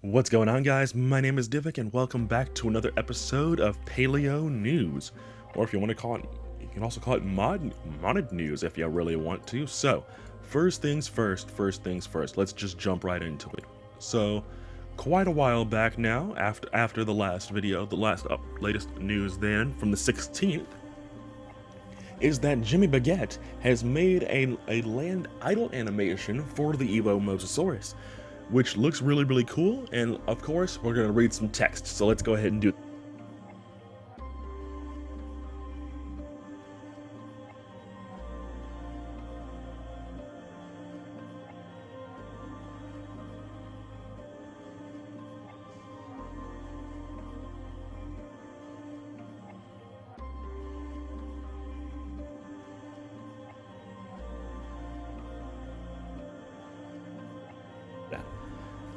What's going on, guys? My name is Divik and welcome back to another episode of Paleo News. Or if you want to call it, you can also call it modded news if you really want to. So, first things first, let's just jump right into it. So, quite a while back now, after the last video, latest news then, from the 16th, is that Jimmy Baguette has made a land idle animation for the Evo Mosasaurus, which looks really cool, and of course we're going to read some text, so let's go ahead and do that.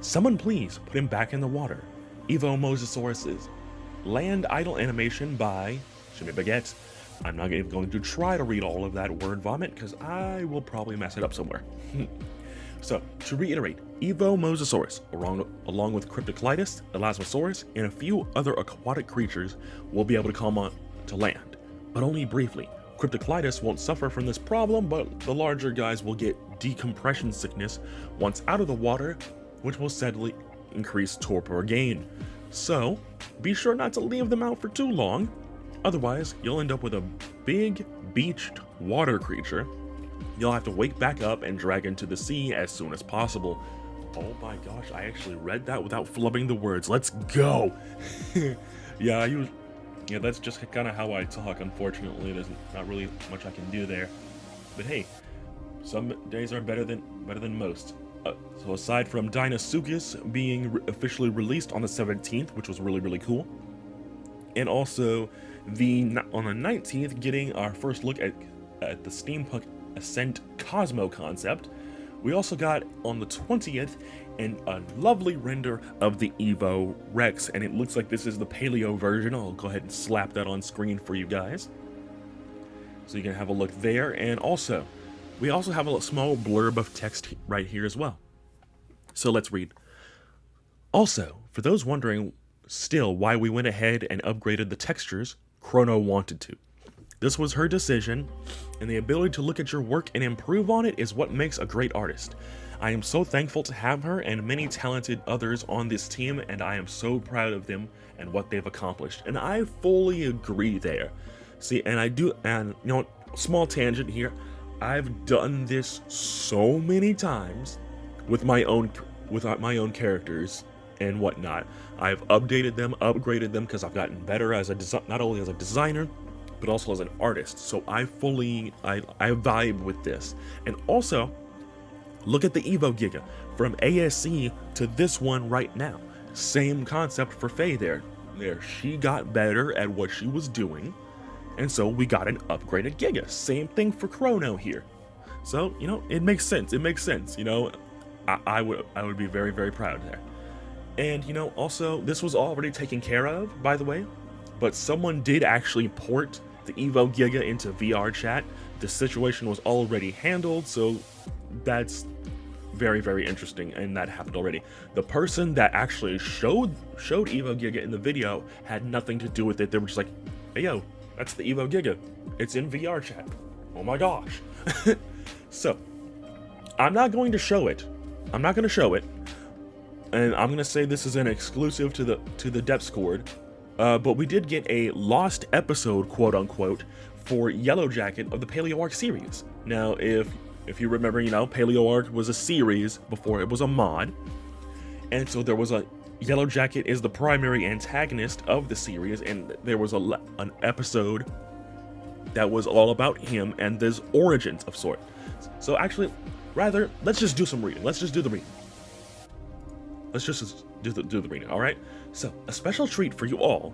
Someone please put him back in the water. Evo Mosasaurus's land idle animation by Jimmy Baguette. I'm not even going to try to read all of that word vomit because I will probably mess it up somewhere. So, to reiterate, Evo Mosasaurus, along with Cryptoclytus, Elasmosaurus, and a few other aquatic creatures, will be able to come on to land, but only briefly. Cryptoclytus won't suffer from this problem, but the larger guys will get decompression sickness once out of the water, which will steadily increase torpor gain. So, be sure not to leave them out for too long, otherwise you'll end up with a big beached water creature you'll have to wake back up and drag into the sea as soon as possible. Oh my gosh, I actually read that without flubbing the words. Let's go! Yeah, that's just kind of how I talk. Unfortunately, there's not really much I can do there. But hey, some days are better than most. So aside from Dinosuchus being officially released on the 17th, which was really cool, and also on the 19th getting our first look at the Steampunk Ascent Cosmo concept, we also got on the 20th a lovely render of the Evo Rex, and it looks like this is the Paleo version. I'll go ahead and slap that on screen for you guys, so you can have a look there. And also, we also have a small blurb of text right here as well. So let's read. Also, for those wondering still why we went ahead and upgraded the textures, Chrono wanted to. This was her decision, and the ability to look at your work and improve on it is what makes a great artist. I am so thankful to have her and many talented others on this team, and I am so proud of them and what they've accomplished. And I fully agree there. See, and small tangent here, I've done this so many times with my own characters and whatnot. I've updated them, upgraded them, because I've gotten better as not only as a designer, but also as an artist. So I vibe with this. And also, look at the Evo Giga from ASC to this one right now. Same concept for Faye there. She got better at what she was doing, and so we got an upgraded Giga. Same thing for Chrono here. So, it makes sense. I would be very proud there. And, also, this was already taken care of, by the way, but someone did actually port the Evo Giga into VR chat. The situation was already handled, so that's very interesting, and that happened already. The person that actually showed Evo Giga in the video had nothing to do with it. They were just like, hey yo, that's the Evo Giga. It's in VR chat. Oh my gosh. So, I'm not going to show it. And I'm going to say this is an exclusive to the Depths Cord. But we did get a lost episode, quote unquote, for Yellow Jacket of the Paleo Arc series. Now, if you remember, Paleo Arc was a series before it was a mod, and so there was Yellow Jacket is the primary antagonist of the series, and there was an episode that was all about him and his origins of sort. So actually, let's just do some reading. Let's just do the reading. Let's just do the reading, all right? So, a special treat for you all,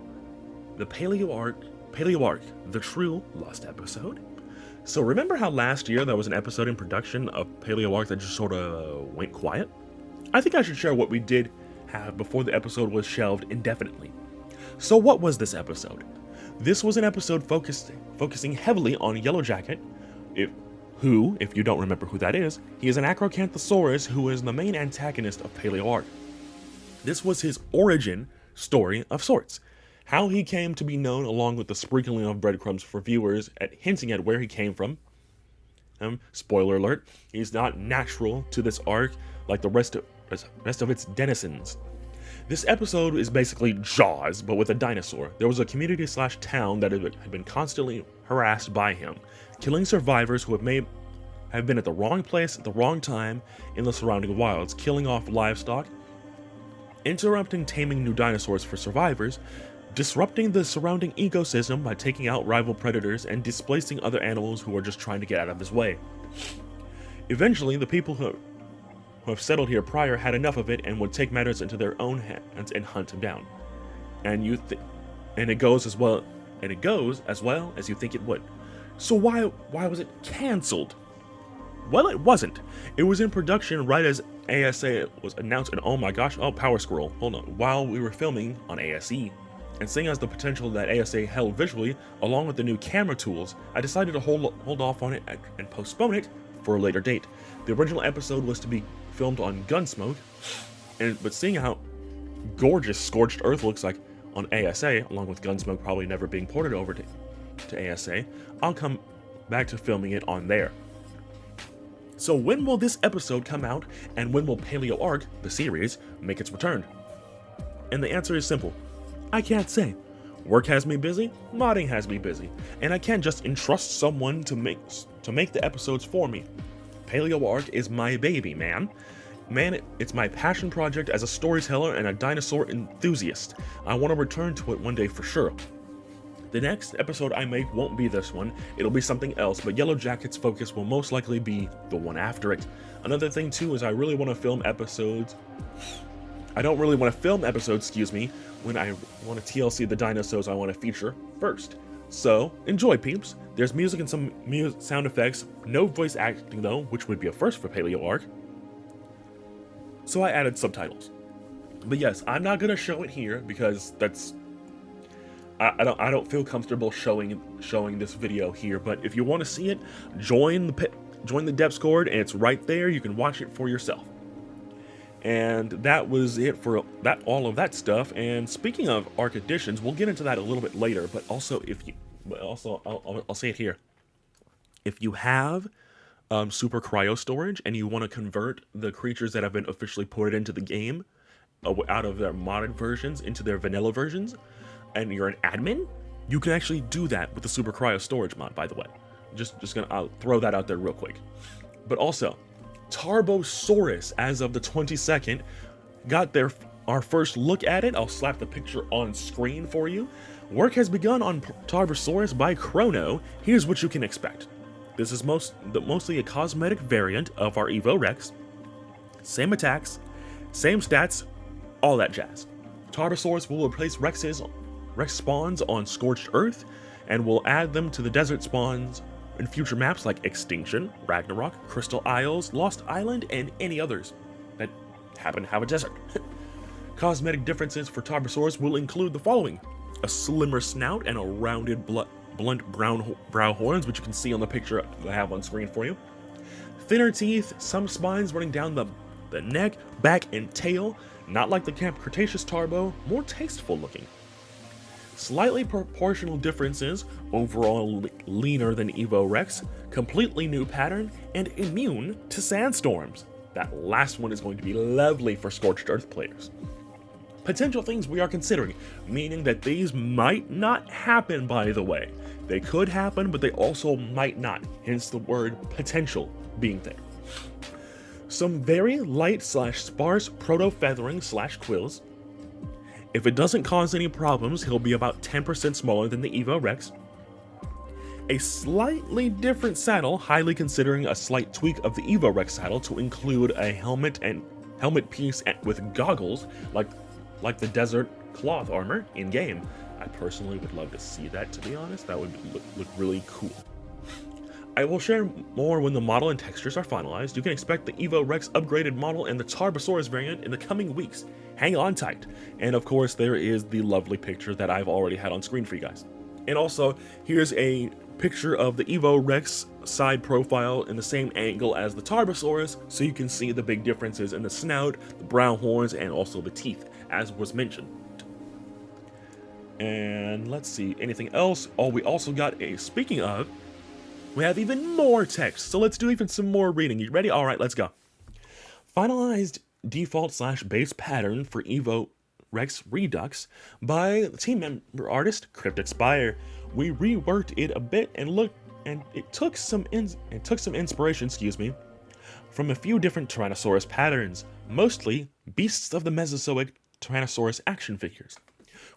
the Paleo Arc, the true lost episode. So remember how last year there was an episode in production of Paleo Arc that just sort of went quiet? I think I should share what we did have before the episode was shelved indefinitely. So what was this episode? This was an episode focusing heavily on Yellow Jacket, if you don't remember who that is, he is an Acrocanthosaurus who is the main antagonist of Paleo Arc. This was his origin story of sorts. How he came to be known, along with the sprinkling of breadcrumbs for viewers hinting at where he came from. Spoiler alert, he's not natural to this arc like the rest of its denizens. This episode is basically Jaws, but with a dinosaur. There was a community/town that had been constantly harassed by him, killing survivors who have been at the wrong place at the wrong time in the surrounding wilds, killing off livestock, interrupting taming new dinosaurs for survivors, disrupting the surrounding ecosystem by taking out rival predators, and displacing other animals who are just trying to get out of his way. Eventually, the people who have settled here prior had enough of it and would take matters into their own hands and hunt him down. And it goes as well as you think it would. So why was it cancelled? Well, it wasn't. It was in production right as ASA was announced, and oh my gosh, Power Scroll, hold on, while we were filming on ASE. And seeing as the potential that ASA held visually, along with the new camera tools, I decided to hold off on it and postpone it for a later date. The original episode was to be filmed on Gunsmoke, but seeing how gorgeous Scorched Earth looks like on ASA, along with Gunsmoke probably never being ported over to ASA, I'll come back to filming it on there. So when will this episode come out, and when will Paleo Arc, the series, make its return? And the answer is simple. I can't say. Work has me busy, modding has me busy, and I can't just entrust someone to make the episodes for me. Paleo Arc is my baby, man. It's my passion project as a storyteller and a dinosaur enthusiast. I want to return to it one day for sure. The next episode I make won't be this one, it'll be something else, but Yellow Jacket's focus will most likely be the one after it. Another thing too is I really want to film episodes. I don't really want to film episodes, when I want to TLC the dinosaurs I want to feature first. So, enjoy, peeps. There's music and some sound effects, no voice acting though, which would be a first for Paleo Arc. So I added subtitles. But yes, I'm not gonna show it here because I don't feel comfortable showing this video here. But if you want to see it, join the Discord, and it's right there. You can watch it for yourself. And that was it for all of that stuff. And speaking of Arc Editions, we'll get into that a little bit later. But also, I'll say it here. If you have Super Cryo Storage and you want to convert the creatures that have been officially ported into the game out of their modded versions into their vanilla versions, and you're an admin, you can actually do that with the Super Cryo Storage mod, by the way. I'll throw that out there real quick. But also, Tarbosaurus, as of the 22nd, got our first look at it. I'll slap the picture on screen for you. Work has begun on Tarbosaurus by Chrono. Here's what you can expect. This is mostly a cosmetic variant of our Evo Rex. Same attacks, same stats, all that jazz. Tarbosaurus will replace Rex spawns on Scorched Earth, and will add them to the desert spawns in future maps like Extinction, Ragnarok, Crystal Isles, Lost Island, and any others that happen to have a desert. Cosmetic differences for Tarbosaurus will include the following: a slimmer snout and a rounded blunt brow horns, which you can see on the picture I have on screen for you. Thinner teeth, some spines running down the neck, back, and tail, not like the Camp Cretaceous Tarbo, more tasteful looking. Slightly proportional differences, overall leaner than Evo Rex, completely new pattern, and immune to sandstorms. That last one is going to be lovely for Scorched Earth players. Potential things we are considering, meaning that these might not happen, by the way. They could happen, but they also might not, hence the word potential being there. Some very light/sparse proto-feathering/quills. If it doesn't cause any problems, he'll be about 10% smaller than the Evo Rex. A slightly different saddle, highly considering a slight tweak of the Evo Rex saddle to include a helmet piece with goggles, like the desert cloth armor in-game. I personally would love to see that, to be honest. That would look really cool. I will share more when the model and textures are finalized. You can expect the Evo Rex upgraded model and the Tarbosaurus variant in the coming weeks. Hang on tight. And of course, there is the lovely picture that I've already had on screen for you guys. And also, here's a picture of the Evo Rex side profile in the same angle as the Tarbosaurus, so you can see the big differences in the snout, the brown horns, and also the teeth, as was mentioned. And let's see, anything else? Oh, we also got speaking of, we have even more text, so let's do even some more reading. You ready? All right, let's go. Finalized default/base pattern for Evo Rex Redux by the team member artist Cryptic Spire. We reworked it a bit and it took some inspiration, from a few different Tyrannosaurus patterns, mostly beasts of the Mesozoic Tyrannosaurus action figures.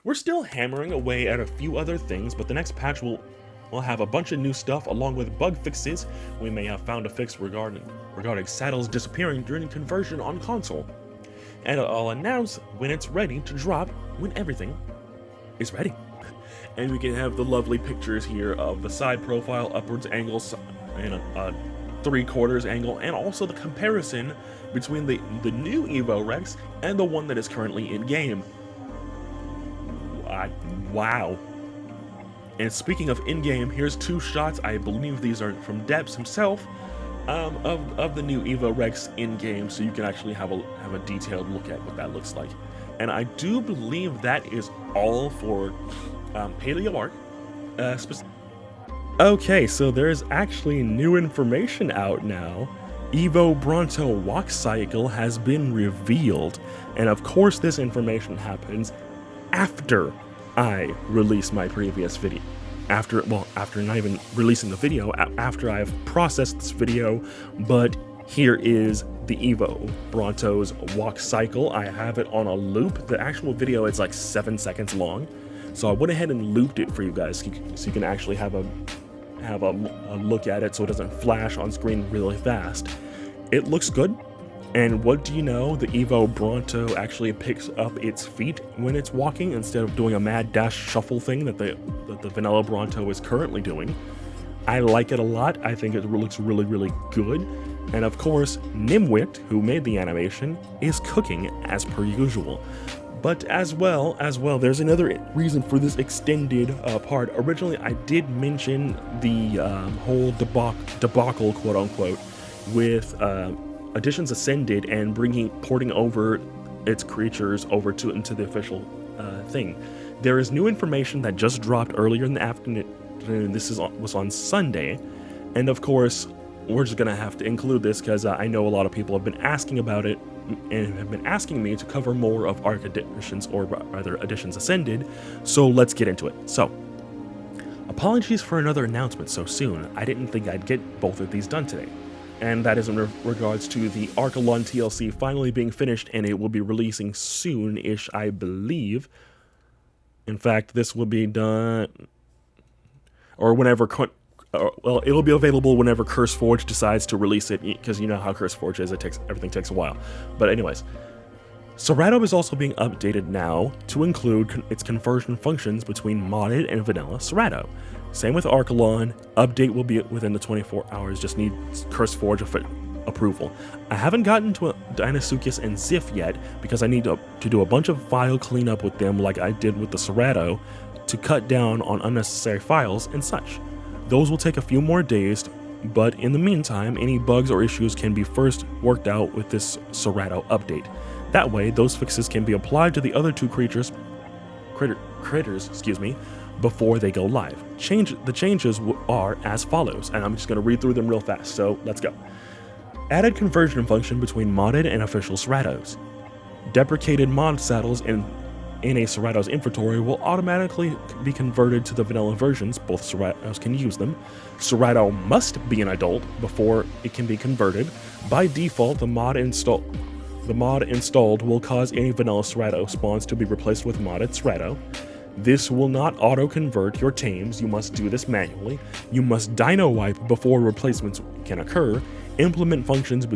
We're still hammering away at a few other things, but the next patch will have a bunch of new stuff along with bug fixes. We may have found a fix regarding saddles disappearing during conversion on console. And I'll announce when it's ready to drop, when everything is ready. And we can have the lovely pictures here of the side profile, upwards angles, and a 3/4 angle, and also the comparison between the new Evo Rex and the one that is currently in game. Wow. And speaking of in-game, here's 2 shots. I believe these are from Debs himself, of the new Evo Rex in-game, so you can actually have a detailed look at what that looks like. And I do believe that is all for Paleo Arc. Okay, so there's actually new information out now. Evo Bronto walk cycle has been revealed, and of course this information happens after I release my previous video. After not even releasing the video, after I've processed this video, but here is the Evo Bronto's walk cycle. I have it on a loop. The actual video is like 7 seconds long, so I went ahead and looped it for you guys so you can actually have a look at it so it doesn't flash on screen really fast. It looks good. And what do you know, the Evo Bronto actually picks up its feet when it's walking instead of doing a mad dash shuffle thing that the vanilla Bronto is currently doing. I like it a lot. I think it looks really, really good. And of course, Nimwit, who made the animation, is cooking as per usual. But as well, there's another reason for this extended part. Originally, I did mention the whole debacle, quote unquote, with Editions Ascended and porting over its creatures over into the official thing. There is new information that just dropped earlier in the afternoon. This was on Sunday, and of course, we're just gonna have to include this because I know a lot of people have been asking about it and have been asking me to cover more of Arc Editions, or rather Editions Ascended. So let's get into it. So, apologies for another announcement so soon. I didn't think I'd get both of these done today. And that is in regards to the Archelon TLC finally being finished, and it will be releasing soon-ish, I believe. In fact, this will be done, or whenever, well, it'll be available whenever CurseForge decides to release it, because you know how CurseForge is, everything takes a while. But anyways, Serato is also being updated now to include its conversion functions between modded and vanilla Serato. Same with Archelon. Update will be within the 24 hours, just need CurseForge approval. I haven't gotten to Dinosuchus and Ziff yet because I need to do a bunch of file cleanup with them like I did with the Serato to cut down on unnecessary files and such. Those will take a few more days, but in the meantime, any bugs or issues can be first worked out with this Serato update. That way, those fixes can be applied to the other 2 critters, before they go live. The changes are as follows, and I'm just going to read through them real fast, so let's go. Added conversion function between modded and official Seratos. Deprecated mod saddles in a Serato's inventory will automatically be converted to the vanilla versions. Both Seratos can use them. Serato must be an adult before it can be converted. By default, the mod installed will cause any vanilla Serato spawns to be replaced with modded Serato. This will not auto-convert your tames. You must do this manually. You must dino wipe before replacements can occur. Implement functions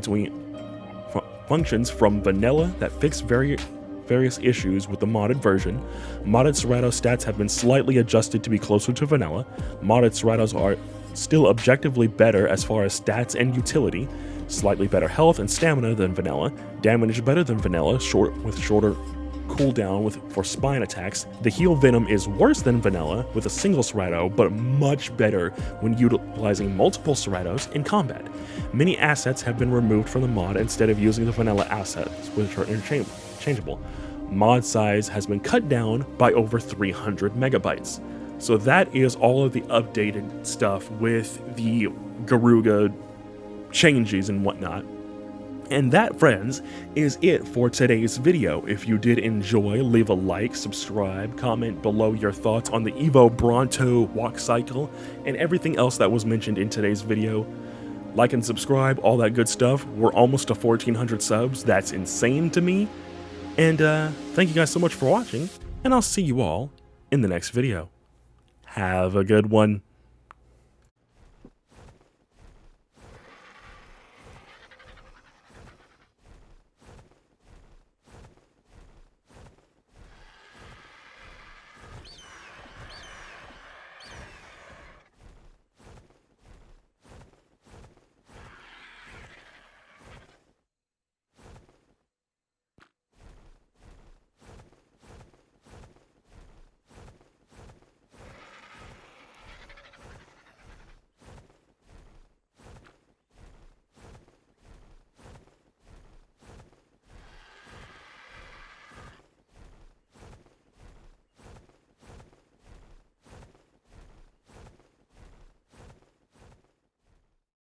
from vanilla that fix various issues with the modded version. Modded Serato stats have been slightly adjusted to be closer to vanilla. Modded Seratos are still objectively better as far as stats and utility. Slightly better health and stamina than vanilla. Damage better than vanilla, with shorter cooldown for spine attacks. The heal venom is worse than vanilla with a single Cerato, but much better when utilizing multiple Ceratos in combat. Many assets have been removed from the mod instead of using the vanilla assets, which are interchangeable. Mod size has been cut down by over 300 megabytes. So that is all of the updated stuff with the Garuga changes and whatnot. And that, friends, is it for today's video. If you did enjoy, leave a like, subscribe, comment below your thoughts on the Evo Bronto walk cycle and everything else that was mentioned in today's video. Like and subscribe, all that good stuff. We're almost to 1,400 subs. That's insane to me. And thank you guys so much for watching, and I'll see you all in the next video. Have a good one.